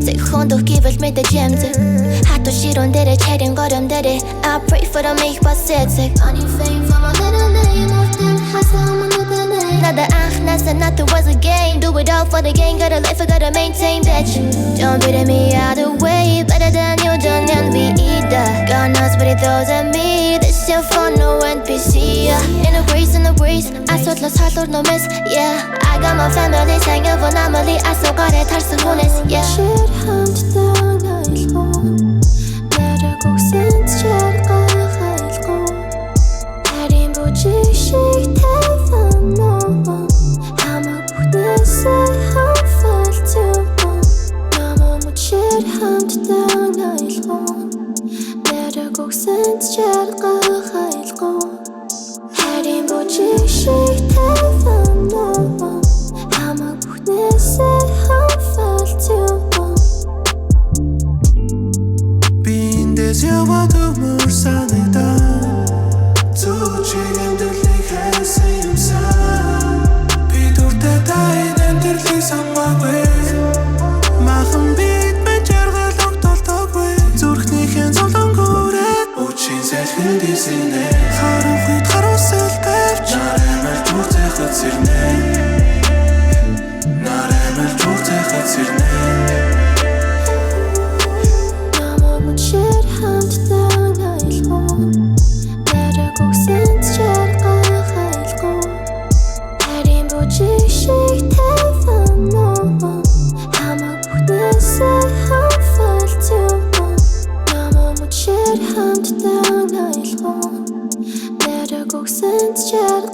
Секундох гэвэл мэдэж ямзэг Хатуу ширүүн дээрээ чарийн гором дээрээ I pray for the make бас эцэг Money fame for my little name Often hustle my little name Надад анхнаасаа nothing was a game Do it all for the game Got a life I gotta maintain bitch Don't beat me out the way Better than you done and we either God knows what it throws at me This shit for no NPC yeah. In the breeze асуудлаас халуур no miss yeah I got my family singing for anomaly асуугаарэ тарсан хүнээс yeah Шир хамтдаа айлгуу Нараг өгсөнд чар гахайлгуу Харин бүжиг шиг таванаа Хамаг бүхнээсээ хамфалт юм Намаа мөчир хамтдаа айлгуу Нараг өгсөнд чар гахайлгуу Харин бүжиг шиг таванаа Хамаг бүхнээсээ хамфалт юм Биндээс яваад өмөр санагдаа Зүчиг амьдралыг хайсан юмсан Би дуртай тайн амьдралыг сонгоогүй Махан бит мен жаргал огтолтоогүй Зүрхнийхэн зовлонгоорээ Үчин сайхан дисэнэ Харах үед харуусал тавьч Нарамал зүрзэхэд сэрнэ Нарамал зүрзэхэд сэрнэ Шир хамтдаа айлгуу Нараг өгсөнд чар гахайлгуу Харин бүжиг шиг таванаа Хамаг бүхнээсээ хамфалт юм Намаа мөчир хамтдаа айлгуу Нараг өгсөнд чар